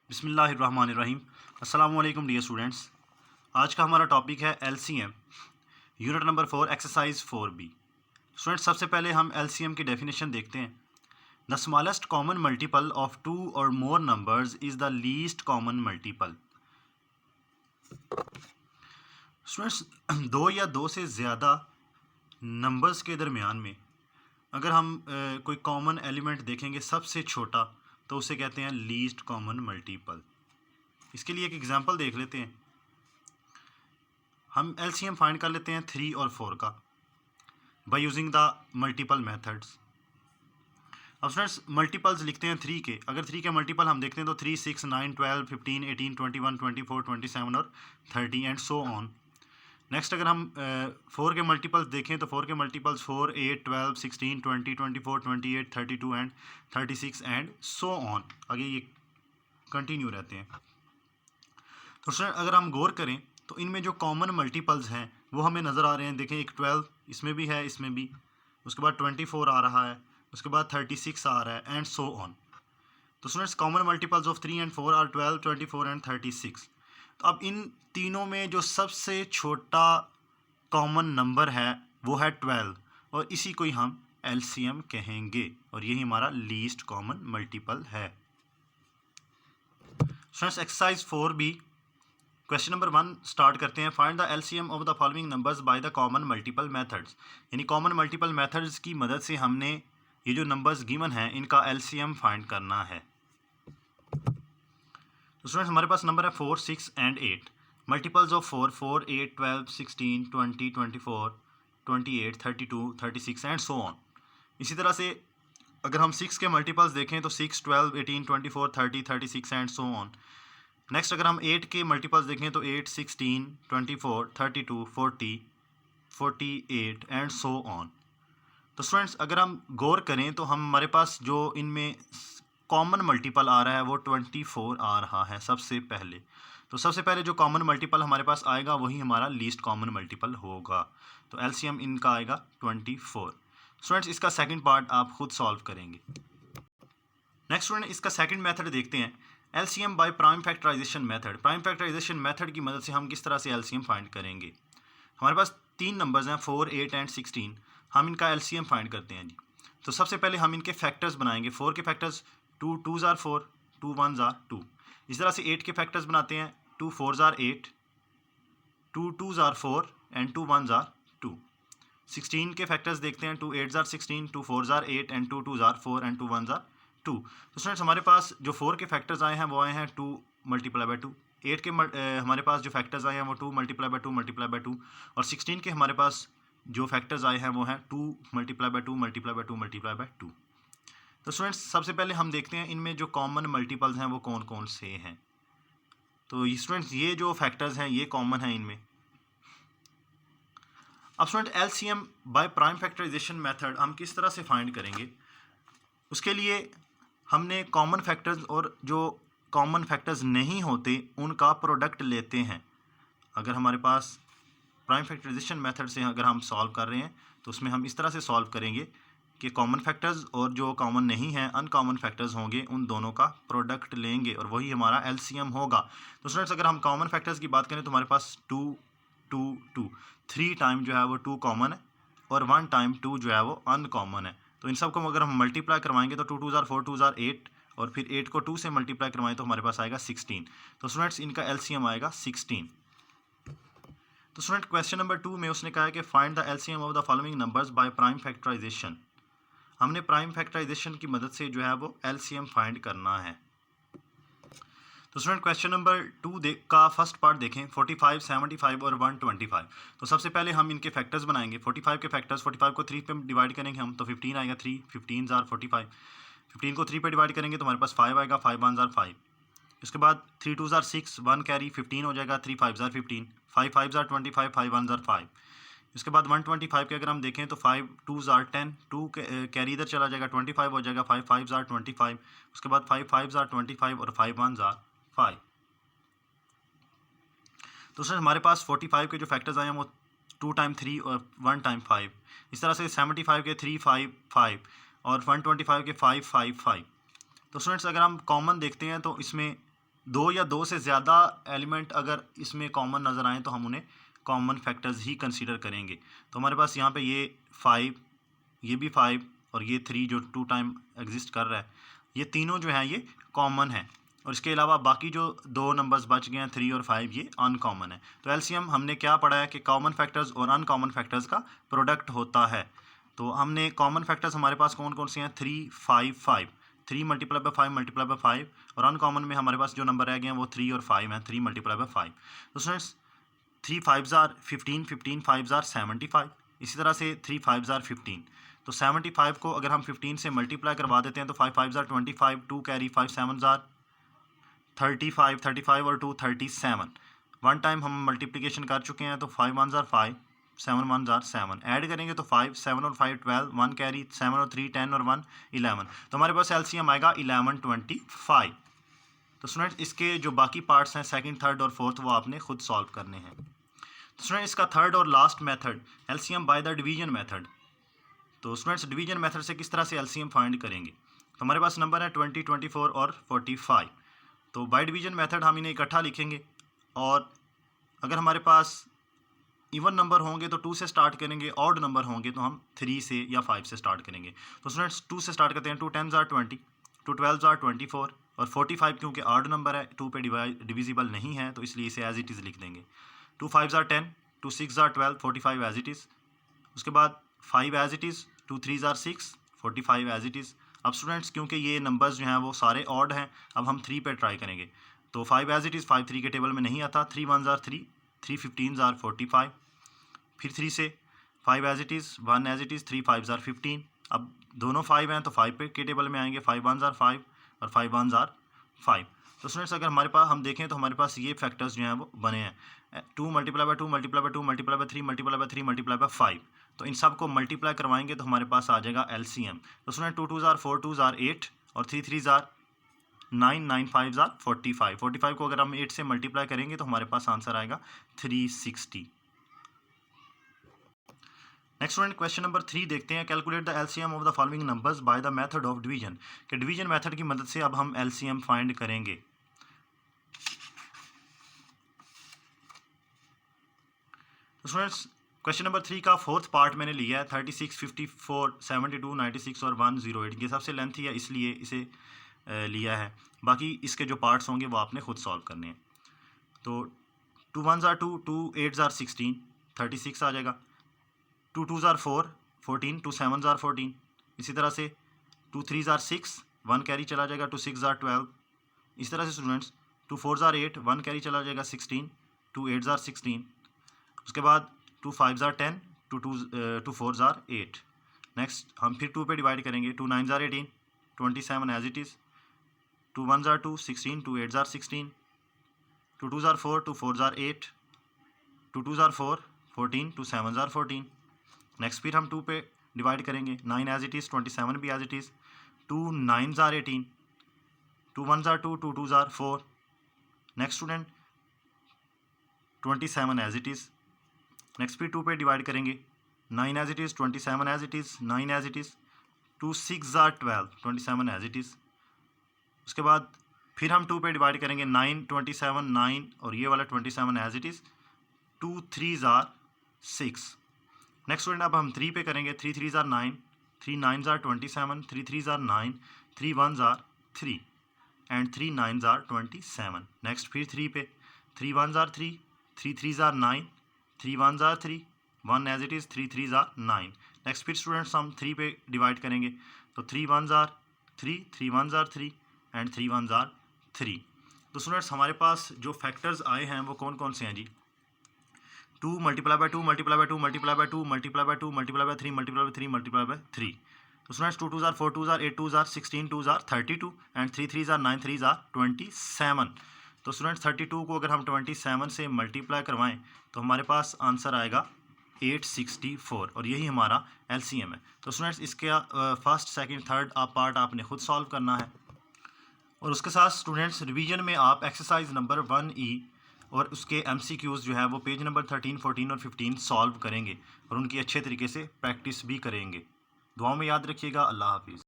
बिस्मिल्लाहिर्रहमानिर्रहीम। अस्सलाम वालेकुम डियर स्टूडेंट्स। आज का हमारा टॉपिक है LCM, unit number 4, exercise 4B। Students, सबसे पहले हम एलसीएम की डेफिनेशन देखते हैं। The smallest common multiple of two और more numbers is the least common multiple. Students, दो या दो से ज़्यादा नंबर्स के दरमियान में अगर हम कोई कॉमन एलिमेंट देखेंगे सबसे छोटा, तो उसे कहते हैं लीस्ट कॉमन मल्टीपल। इसके लिए एक एग्जांपल देख लेते हैं। हम एलसीएम फाइंड कर लेते हैं 3 और 4 का by using the multiple methods. अब स्टूडेंट्स, मल्टीपल्स लिखते हैं 3 के। अगर 3 के मल्टीपल हम देखते हैं तो 3, 6, 9, 12, 15, 18, 21, 24, 27 और 30 एंड सो ऑन। नेक्स्ट अगर हम 4 के मल्टीपल्स देखें तो 4 के multiples 4, 8, 12, 16, 20, 24, 28, 32 and 36 and so on. आगे ये कंटिन्यू रहते हैं। तो स्टूडेंट, अगर हम गौर करें तो इनमें जो कॉमन मल्टीपल्स हैं वो हमें नज़र आ रहे हैं। देखें, एक 12 इसमें भी है, इसमें भी, उसके बाद 24 आ रहा है, उसके बाद 36 आ रहा है एंड सो ऑन। तो students, common multiples of 3 and 4 are 12, 24 and 36। तो अब इन तीनों में जो सबसे छोटा कॉमन नंबर है वो है 12 और इसी को ही हम एलसीएम कहेंगे और यही हमारा लीस्ट कॉमन मल्टीपल है। Students, exercise 4B question number 1 start करते हैं। Find the LCM of the following numbers by the common multiple methods. यानी कॉमन मल्टीपल मेथड्स की मदद से हमने ये जो नंबर्स गिवन हैं इनका एलसीएम फाइंड करना है। तो स्टूडेंट्स, हमारे पास नंबर है 4, 6 and 8। Multiples of 4, 4, 8, 12, 16, 20, 24, 28, 32, 36 and so on. इसी तरह से अगर हम 6 के मल्टीपल्स देखें तो 6, 12, 18, 24, 30, 36 एंड सो ऑन। नेक्स्ट अगर हम 8 के मल्टीपल्स देखें तो 8, 16, 24, 32, 40, 48 एंड सो ऑन। तो स्टूडेंट्स, अगर हम गौर करें तो हमारे पास जो इनमें कॉमन मल्टीपल आ रहा है वो 24 आ रहा है सबसे पहले। तो सबसे पहले जो कॉमन मल्टीपल हमारे पास आएगा वही हमारा लीस्ट कॉमन मल्टीपल होगा। तो एलसीएम इनका आएगा 24। स्टूडेंट्स, इसका सेकंड पार्ट आप खुद सॉल्व करेंगे। नेक्स्ट स्टूडेंट, इसका सेकंड मेथड देखते हैं, LCM by prime factorization method. Prime factorization method की मदद से हम किस तरह से एलसीएम फाइंड करेंगे। हमारे पास 3 नंबर्स हैं 4, 8 एंड 16। हम इनका एलसीएम फाइंड करते हैं जी। तो सबसे पहले हम इनके फैक्टर्स बनाएंगे। 4 के factors 2 2s are 4, 2 1s are 2। इस तरह से 8 के फैक्टर्स बनाते हैं 2 4s are 8, 2 2s are 4 and 2 1s are 2। 16 के फैक्टर्स देखते हैं 2 8s are 16, 2 4s are 8 and 2 2s are 4 and 2 1s are 2। तो स्टूडेंट्स, हमारे पास जो 4 के फैक्टर्स आए हैं वो आए हैं 2 मल्टीप्लाई बाय 2। 8 के हमारे पास जो फैक्टर्स आए हैं वो 2 मल्टीप्लाई बाय 2 मल्टीप्लाई बाय 2। और 16 के हमारे पास जो फैक्टर्स आए हैं वो हैं 2 multiply by 2 multiply by 2 multiply by 2। तो स्टूडेंट्स, सबसे पहले हम देखते हैं इनमें जो कॉमन मल्टीपल्स हैं वो कौन कौन से हैं। तो स्टूडेंट्स, ये जो फैक्टर्स हैं ये कॉमन हैं इनमें। अब student, LCM by prime factorization method हम किस तरह से फाइंड करेंगे। उसके लिए हमने कॉमन फैक्टर्स और जो कॉमन फैक्टर्स नहीं होते उनका प्रोडक्ट लेते हैं। अगर हमारे पास प्राइम फैक्टराइजेशन मेथड से अगर हम सॉल्व कर रहे हैं तो उसमें हम इस तरह से सॉल्व करेंगे कि कॉमन फैक्टर्स और जो कॉमन नहीं हैं अनकॉमन फैक्टर्स होंगे उन दोनों का प्रोडक्ट लेंगे और वही हमारा एलसीएम होगा। तो स्टूडेंट्स, अगर हम कॉमन फैक्टर्स की बात करें तो हमारे पास 2 2 2 3 टाइम जो है वो 2 कॉमन है और 1 टाइम 2 जो है वो अनकॉमन है। तो इन सब को अगर हम मल्टीप्लाई करवाएंगे तो 2 2s आर 4, 2s आर 8 और फिर 8 को 2 से मल्टीप्लाई करवाएं तो हमारे पास आएगा 16। तो स्टूडेंट्स, इनका एलसीएम आएगा 16। तो स्टूडेंट, क्वेश्चन नंबर 2 में उसने कहा है कि find the LCM of the following numbers by prime factorization. हमने प्राइम फैक्टराइजेशन की मदद से जो है वो एलसीएम फाइंड करना है। तो स्टूडेंट, क्वेश्चन नंबर 2 का फर्स्ट पार्ट देखें, 45, 75 और 125। तो सबसे पहले हम इनके फैक्टर्स बनाएंगे। 45 के फैक्टर्स, 45 को 3 पे डिवाइड करेंगे हम तो 15 आएगा। 3 15s आर 45। 15 को 3 पे डिवाइड करेंगे तो हमारे पास 5 आएगा। 5 1s आर 5। उसके बाद 3 2s आर 6, 1 कैरी 15 हो जाएगा। 3 5s are 15, 5 5s are 25, 5 1s are 5। इसके बाद 125 के अगर हम देखें तो 5 2s आर 10, 2 कैरी इधर चला जाएगा 25 हो जाएगा। 5 5s आर 25। उसके बाद 5 5s आर 25 और 5 1s आर 5। तो सर, हमारे पास 45 के जो फैक्टर्स आए हैं वो 2 टाइम 3 और 1 टाइम 5। इस तरह से 75 के 3 5 5 और 125 के 5 5 5। तो स्टूडेंट्स, अगर हम कॉमन देखते हैं तो इसमें दो या दो से ज़्यादा एलिमेंट अगर इसमें कॉमन नज़र आएँ तो हम उन्हें कॉमन फैक्टर्स ही कंसीडर करेंगे। तो हमारे पास यहाँ पे ये 5, ये भी 5 और ये 3 जो 2 टाइम एग्जिस्ट कर रहा है, ये तीनों जो हैं ये कॉमन है। और इसके अलावा बाकी जो दो नंबर्स बच गए हैं 3 और 5 ये अनकॉमन है। तो एलसीएम हमने क्या पढ़ा है कि कॉमन फैक्टर्स और अनकॉमन फैक्टर्स का प्रोडक्ट होता है। तो हमने कॉमन फैक्टर्स हमारे पास कौन कौन से हैं, 3, 5, 5, 3 मल्टीप्लाई बाय 5 मल्टीप्लाई बाय 5, और अनकॉमन में हमारे पास जो नंबर रह गए हैं वो 3 और 5 हैं, 3 मल्टीप्लाई बाय 5। तो students 3 5s are 15, 15 5s are 75। इसी तरह से 3 5s आर 15। तो 75 को अगर हम 15 से मल्टीप्लाई करवा देते हैं तो 5 5s are 25, 2 carry 5 7s are 35, 35 और 2 37। वन टाइम हम मल्टीप्लिकेशन कर चुके हैं तो 5 1s are 5, 7 1s are 7। Add करेंगे तो 5 7 और 5 12, 1 कैरी 7 और 3 10 और 1 11। तो हमारे पास एलसीएम आएगा 11 25। तो स्टूडेंट इसके जो बाकी पार्ट्स हैं सेकंड, थर्ड और फोर्थ वो आपने खुद सॉल्व करने हैं। तो स्टूडेंट इसका थर्ड और last method LCM by the division method. तो स्टूडेंट्स डिवीजन मेथड से किस तरह से एलसीएम फाइंड करेंगे। तो हमारे पास नंबर है 20, 24 और 45। तो बाय डिवीजन मेथड हम इन्हें इकट्ठा लिखेंगे, और अगर हमारे पास इवन नंबर होंगे तो 2 से स्टार्ट करेंगे, ऑड नंबर होंगे तो हम 3 से या 5 से स्टार्ट करेंगे। तो स्टूडेंट्स 2 से स्टार्ट करते हैं। 2 10s आर 20, 2 12s आर 24 और 45 क्योंकि ऑड नंबर है 2 पे डिविजिबल नहीं है तो इसलिए इसे एज इट इज़ लिख देंगे। 2 5s are 10, 2 6s are 12, 45 as it is. उसके बाद 5 as it is, 2 3s are 6, 45 as it is. अब स्टूडेंट्स क्योंकि ये नंबर्स जो हैं वो सारे ऑड हैं, अब हम 3 पे ट्राई करेंगे। तो 5 एज इट इज़, 5 3 के टेबल में नहीं आता। 3 1s आर 3, 3 15s आर 45। फिर 3 से 5 as it is, 1 as it is, 3 5s are 15। अब दोनों 5 हैं तो 5 पे के टेबल में आएंगे। 5 1s आर 5 और 5 1s आर 5। तो स्टूडेंट्स अगर हमारे पास हम देखें तो हमारे पास ये फैक्टर्स जो हैं वो बने हैं। 2 multiply by 2 multiply by 2 multiply by 3 multiply by 3 multiply bye 5। तो इन सब को मल्टीप्लाई करवाएंगे तो हमारे पास आ जाएगा एलसीएम। तो student 2 2s are 4, 2s are 8 और 3 3s आर 9, 9 5s आर 45। 45 को अगर हम 8 से मल्टीप्लाई करेंगे तो हमारे पास आंसर आएगा 360। नेक्स्ट स्टूडेंट क्वेश्चन नंबर 3 देखते हैं। Calculate the LCM of the following numbers by the method of division. कि डिवीजन मेथड की मदद से अब हम एलसीएम फाइंड करेंगे। तो स्टूडेंट्स क्वेश्चन नंबर 3 का फोर्थ पार्ट मैंने लिया है। 36, 54, 72, 96 और 108। ये सबसे लेंथी है इसलिए इसे लिया है। बाकी इसके जो पार्ट्स होंगे वो आपने खुद सॉल्व करने हैं। तो 2 1s आर 2, 2 8s आर 16, 36 आ जाएगा। 2 2s आर 4, 14, 2 7s आर 14। इसी तरह से 2 3s आर 6, 1 कैरी चला जाएगा। 2 6s आर 12। इसी तरह से स्टूडेंट्स 2 4s आर 8, 1 कैरी चला जाएगा 16, 2 8s आर 16। उसके बाद 2 5s are 10, 2 4s are 8। Next हम फिर 2 पे डिवाइड करेंगे। 2 9s are 18, 27 as it is. 2 1s are 2, 16, 2 8s are 16, 2 2s are 4, 2 4s are 8, 2 2s are 4, 14, 2 7s are 14। Next फिर हम 2 पे डिवाइड करेंगे। 9 एज इट इज़, 27 भी as it is. 2 9s are 18, 2 1s are 2, 2 2s are 4। Next student 27 as it is. Next फिर 2 पे divide करेंगे। 9 as it is, 27 as it is, 9 as it is. 2 6s are 12, 27 as it is. उसके बाद फिर हम 2 पे divide करेंगे। 9 27 9 और ये वाला 27 as it is. 2 3s are 6। Next student अब हम 3 पे करेंगे। 3 3s are 9, 3 9s are 27, 3 3s are 9, 3 1s are 3 and 3 9s are 27। Next फिर 3 पे 3 1s are 3, 3 3s are 9, 3 1s are 3, 1 as it is, 3 3s are 9। Next फिर students हम 3 पे divide करेंगे। तो 3 1s are 3, 3 1s are 3 and 3 1s are 3। तो students हमारे पास जो फैक्टर्स आए हैं वो कौन कौन से हैं जी। 2 multiply by 2 multiply by 2 multiply by 2 multiply by 2 multiply by 3 multiply by 3 multiply by 3। तो students 2 2s are 4, 2s are 8, 2s are 16, 2s are 32 and 3 3s are 9, 3s are 27। तो स्टूडेंट्स 32 को अगर हम 27 से मल्टीप्लाई करवाएं तो हमारे पास आंसर आएगा 864 और यही हमारा एलसीएम है। तो स्टूडेंट्स इसके फर्स्ट सेकंड थर्ड पार्ट आपने खुद सॉल्व करना है, और उसके साथ स्टूडेंट्स रिवीजन में आप एक्सरसाइज नंबर 1E और उसके MCQs जो है वो पेज नंबर 13, 14 और 15 सॉल्व करेंगे और उनकी अच्छे तरीके से प्रैक्टिस भी करेंगे। दुआओं में याद रखिएगा। अल्लाह हाफिज़।